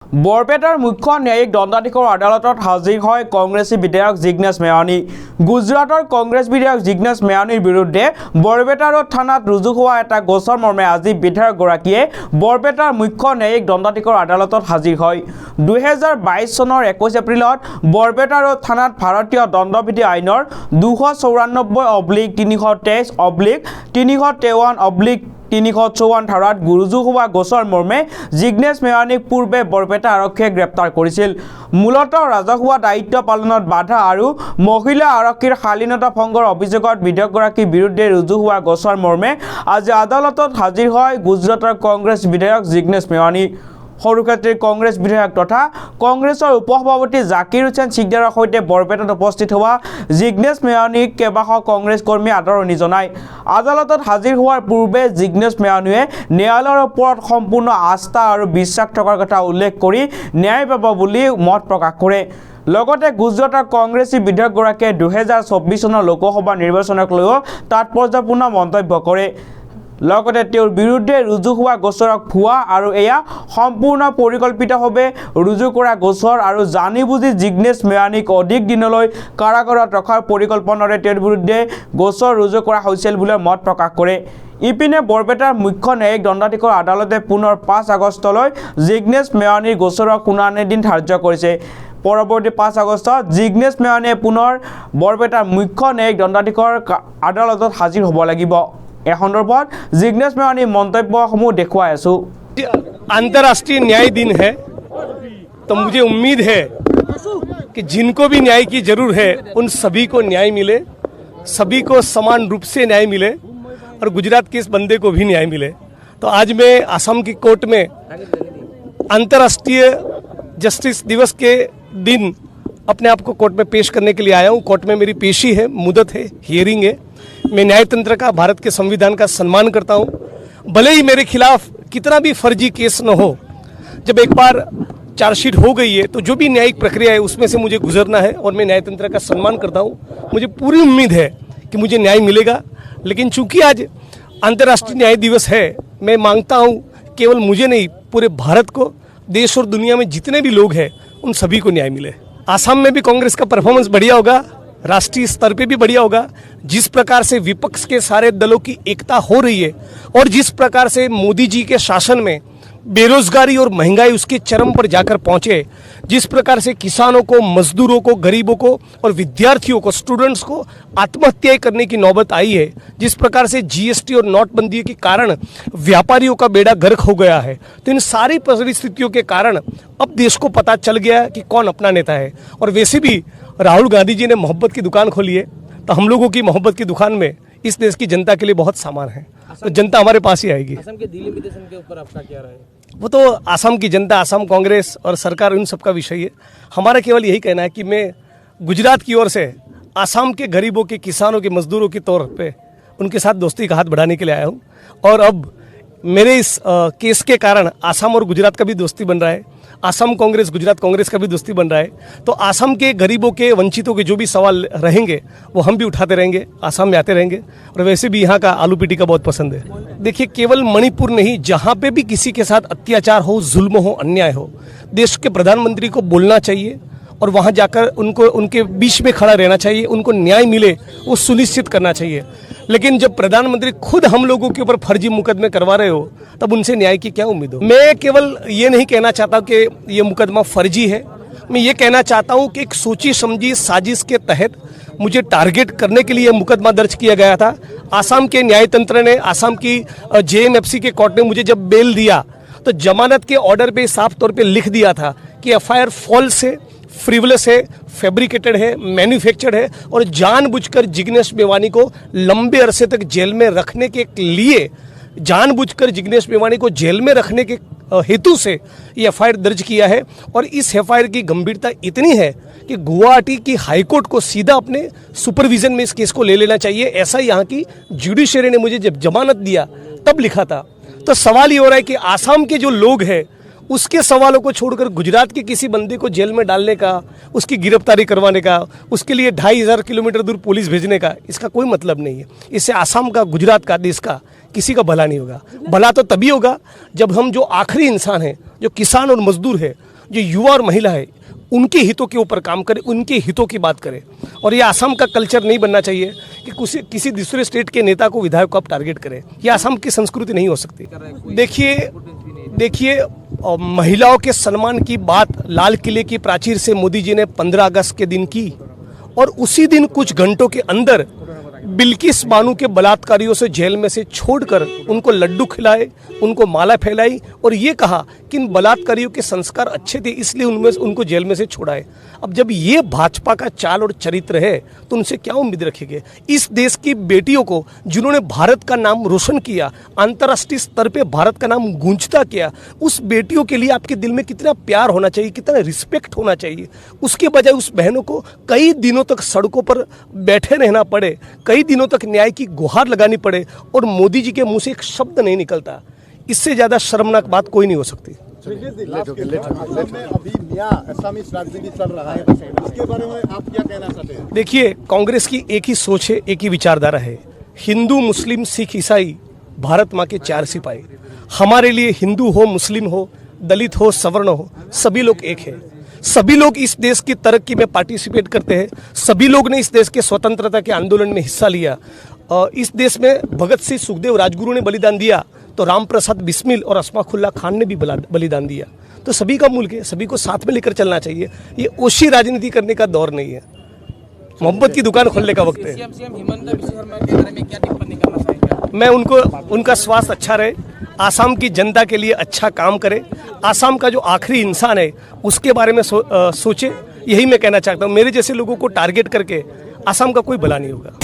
বৰপেটাৰ মুখ্য ন্যায়িক দণ্ডাধীশৰ আদালতত হাজিৰ হয় কংগ্ৰেছী বিধায়ক জিগ্নেশ মেৱানী। গুজৰাটৰ কংগ্ৰেছ বিধায়ক জিগ্নেশ মেৱানীৰ বিৰুদ্ধে বৰপেটা ৰোড থানাত ৰুজু হোৱা এটা গোচৰ মৰ্মে আজি বিধায়কগৰাকীয়ে বৰপেটাৰ মুখ্য ন্যায়িক দণ্ডাধীশৰ আদালতত হাজিৰ হয়। 2022 চনৰ 21 এপ্ৰিলত বৰপেটা ৰোড থানাত ভাৰতীয় দণ্ডবিধি আইনৰ 294/323/353/354 ধাৰাত ৰুজু হোৱা গোচৰ মৰ্মে জিগ্নেশ মেৱানীক পূৰ্বে বৰপেটা আৰক্ষীয়ে গ্ৰেপ্তাৰ কৰিছিল। মূলতঃ ৰাজহুৱা দায়িত্ব পালনত বাধা আৰু মহিলা আৰক্ষীৰ শালীনতা ভংগৰ অভিযোগত বিধায়কগৰাকীৰ বিৰুদ্ধে ৰুজু হোৱা গোচৰ মৰ্মে আজি আদালতত হাজিৰ হয় গুজৰাটৰ কংগ্ৰেছ বিধায়ক জিগ্নেশ মেৱানী। সৰুক্ষেত্ৰীৰ কংগ্ৰেছ বিধায়ক তথা কংগ্ৰেছৰ উপসভাপতি জাকিৰ হুছেইন সিকদাৰৰ সৈতে বৰপেটাত উপস্থিত হোৱা জিগ্নেশ মেৱানীক কেইবাশ কংগ্ৰেছ কৰ্মীয়ে আদৰণি জনায়। আদালতত হাজিৰ হোৱাৰ পূৰ্বে জিগ্নেশ মেৱানীয়ে ন্যায়ালয়ৰ ওপৰত সম্পূৰ্ণ আস্থা আৰু বিশ্বাস থকাৰ কথা উল্লেখ কৰি ন্যায় পাব বুলি মত প্ৰকাশ কৰে। লগতে গুজৰাটৰ কংগ্ৰেছী বিধায়কগৰাকীয়ে 2024 চনৰ লোকসভা নিৰ্বাচনক লৈও তাৎপৰ্যপূৰ্ণ মন্তব্য কৰে। লগতে তেওঁৰ বিৰুদ্ধে ৰুজু হোৱা গোচৰক ভুৱা আৰু এয়া সম্পূৰ্ণ পৰিকল্পিতভাৱে ৰুজু কৰা গোচৰ আৰু জানি বুজি জিগ্নেশ মেৱানীক অধিক দিনলৈ কাৰাগাৰত ৰখাৰ পৰিকল্পনাৰে তেওঁৰ বিৰুদ্ধে গোচৰ ৰুজু কৰা হৈছিল বুলি মত প্ৰকাশ কৰে। ইপিনে বৰপেটাৰ মুখ্য ন্যায়িক দণ্ডাধীশৰ আদালতে পুনৰ 5 আগষ্টলৈ জিগ্নেশ মেৱানীৰ গোচৰৰ শুনানিৰ দিন ধাৰ্য কৰিছে। পৰৱৰ্তী 5 আগষ্টত জিগ্নেশ মেৱানীয়ে পুনৰ বৰপেটাৰ মুখ্য ন্যায়িক দণ্ডাধীশৰ আদালতত হাজিৰ হ'ব লাগিব। এই সন্দৰ্ভত জিগ্নেশ মেৱানীৰ মন্তব্যসমূহ দেখুৱাই আছো। अंतर्राष्ट्रीय न्याय दिन है तो मुझे उम्मीद है कि जिनको भी न्याय की जरूरत है उन सभी को न्याय मिले, सभी को समान रूप से न्याय मिले और गुजरात के इस बंदे को भी न्याय मिले। तो आज मैं असम की कोर्ट में अंतर्राष्ट्रीय जस्टिस दिवस के दिन अपने आप को कोर्ट में पेश करने के लिए आया हूँ। कोर्ट में मेरी पेशी है, मुदत है, हियरिंग है। मैं न्यायतंत्र का, भारत के संविधान का सम्मान करता हूँ। भले ही मेरे खिलाफ कितना भी फर्जी केस न हो, जब एक बार चार्जशीट हो गई है तो जो भी न्यायिक प्रक्रिया है उसमें से मुझे गुजरना है और मैं न्यायतंत्र का सम्मान करता हूँ। मुझे पूरी उम्मीद है कि मुझे न्याय मिलेगा। लेकिन चूंकि आज अंतर्राष्ट्रीय न्याय दिवस है, मैं मांगता हूँ केवल मुझे नहीं, पूरे भारत को, देश और दुनिया में जितने भी लोग हैं उन सभी को न्याय मिले। आसाम में भी कांग्रेस का परफॉर्मेंस बढ़िया होगा, राष्ट्रीय स्तर पे भी बढ़िया होगा। जिस प्रकार से विपक्ष के सारे दलों की एकता हो रही है और जिस प्रकार से मोदी जी के शासन में बेरोजगारी और महंगाई उसके चरम पर जाकर पहुंचे, जिस प्रकार से किसानों को, मजदूरों को, गरीबों को और विद्यार्थियों को, स्टूडेंट्स को आत्महत्या करने की नौबत आई है, जिस प्रकार से जीएसटी और नोटबंदी के कारण व्यापारियों का बेड़ा गर्क हो गया है, तो इन सारी परिस्थितियों के कारण अब देश को पता चल गया कि कौन अपना नेता है। और वैसे भी राहुल गांधी जी ने मोहब्बत की दुकान खोली है, तो हम लोगों की मोहब्बत की दुकान में इस देश की जनता के लिए बहुत सामान है, तो जनता हमारे पास ही आएगी। असम के डिलिमिटेशन के ऊपर आपका क्या राय है? वो तो असम की जनता, असम कांग्रेस और सरकार, उन सब का विषय है। हमारा केवल यही कहना है कि मैं गुजरात की ओर से असम के गरीबों के, किसानों के, मजदूरों के तौर पे उनके साथ दोस्ती का हाथ बढ़ाने के लिए आया हूँ। और अब मेरे इस केस के कारण असम और गुजरात का भी दोस्ती बन रहा है, असम कांग्रेस, गुजरात कांग्रेस का भी दोस्ती बन रहा है। तो असम के गरीबों के, वंचितों के जो भी सवाल रहेंगे वो हम भी उठाते रहेंगे, असम में आते रहेंगे। और वैसे भी यहाँ का आलू पीटी का बहुत पसंद है। देखिए, केवल मणिपुर नहीं, जहाँ पे भी किसी के साथ अत्याचार हो, जुल्म हो, अन्याय हो, देश के प्रधानमंत्री को बोलना चाहिए और वहाँ जाकर उनको, उनके बीच में खड़ा रहना चाहिए, उनको न्याय मिले वो सुनिश्चित करना चाहिए। लेकिन जब प्रधानमंत्री खुद हम लोगों के ऊपर फर्जी मुकदमे करवा रहे हो, तब उनसे न्याय की क्या उम्मीद हो? मैं केवल ये नहीं कहना चाहता कि ये मुकदमा फर्जी है, मैं ये कहना चाहता हूँ कि एक सोची समझी साजिश के तहत मुझे टारगेट करने के लिए मुकदमा दर्ज किया गया था। आसाम के न्यायतंत्र ने, आसाम की JNFC के कोर्ट ने मुझे जब बेल दिया तो जमानत के ऑर्डर पे साफ तौर पे लिख दिया था कि FIR फॉल्स है, फ्रिवलेस है, फैब्रिकेटेड है, मैन्युफैक्चर्ड है और जानबूझकर जिग्नेश मेवानी को लंबे अरसे तक जेल में रखने के लिए, जानबूझकर जिग्नेश मेवानी को जेल में रखने के हेतु से ये FIR दर्ज किया है। और इस FIR की गंभीरता इतनी है कि गुवाहाटी की हाईकोर्ट को सीधा अपने सुपरविजन में इस केस को ले लेना चाहिए। ऐसा यहाँ की जुडिशरी ने मुझे जब जमानत दिया तब लिखा था। तो सवाल ये हो रहा है कि आसाम के जो लोग हैं उसके सवालों को छोड़कर गुजरात के किसी बंदे को जेल में डालने का, उसकी गिरफ्तारी करवाने का, उसके लिए 2500 किलोमीटर दूर पुलिस भेजने का, इसका कोई मतलब नहीं है। इससे आसाम का, गुजरात का, देश का किसी का भला नहीं होगा। भला तो तभी होगा जब हम जो आखिरी इंसान हैं, जो किसान और मजदूर है, जो युवा और महिला है उनके हितों के ऊपर काम करे, उनके हितों की बात करे। और ये असम का कल्चर नहीं बनना चाहिए कि किसी दूसरे स्टेट के नेता को, विधायक को आप टारगेट करें। ये असम की संस्कृति नहीं हो सकती। देखिए महिलाओं के सम्मान की बात लाल किले की प्राचीर से मोदी जी ने 15 अगस्त के दिन की, और उसी दिन कुछ घंटों के अंदर बिल्किस बानो के बलात्कारियों से जेल में से छोड़कर उनको लड्डू खिलाए, उनको माला फैलाई और ये कहा कि इन बलात्कारियों के संस्कार अच्छे थे इसलिए उनको जेल में से छोड़ाए। अब जब ये भाजपा का चाल और चरित्र है तो उनसे क्या उम्मीद रखेंगे? इस देश की बेटियों को जिन्होंने भारत का नाम रोशन किया, अंतर्राष्ट्रीय स्तर पे भारत का नाम गूंजता किया, उस बेटियों के लिए आपके दिल में कितना प्यार होना चाहिए, कितना रिस्पेक्ट होना चाहिए। उसके बजाय उस बहनों को कई दिनों तक सड़कों पर बैठे रहना पड़े, कई दिनों तक न्याय की गुहार लगानी पड़े और मोदी जी के मुंह से एक शब्द नहीं निकलता। इससे ज्यादा शर्मनाक बात कोई नहीं हो सकती। अभी नया असमीज राजनीति चल रहा है, इसके बारे में आप क्या कहना चाहते हैं? देखिए, कांग्रेस की एक ही सोच है, एक ही विचारधारा है। हिंदू, मुस्लिम, सिख, ईसाई, भारत माँ के 4 सिपाही। हमारे लिए हिंदू हो, मुस्लिम हो, दलित हो, सवर्ण हो, सभी लोग एक है। सभी लोग इस देश की तरक्की में पार्टिसिपेट करते हैं। सभी लोग ने इस देश के स्वतंत्रता के आंदोलन में हिस्सा लिया। इस देश में भगत सिंह, सुखदेव, राजगुरु ने बलिदान दिया तो राम प्रसाद बिस्मिल और अस्फाकुल्ला खान ने भी बलिदान दिया। तो सभी का मुल्क है, सभी को साथ में लेकर चलना चाहिए। ये ओशी राजनीति करने का दौर नहीं है, मोहब्बत की दुकान खोलने का वक्त है। सीएम हिमंता बिस्वा शर्मा के बारे में क्या टिप्पणी करना चाहेंगे? मैं उनका स्वास्थ्य अच्छा रहे, आसाम की जनता के लिए अच्छा काम करे, आसाम का जो आखिरी इंसान है उसके बारे में सोचे, यही मैं कहना चाहता हूँ। मेरे जैसे लोगों को टारगेट करके आसाम का कोई भला नहीं होगा।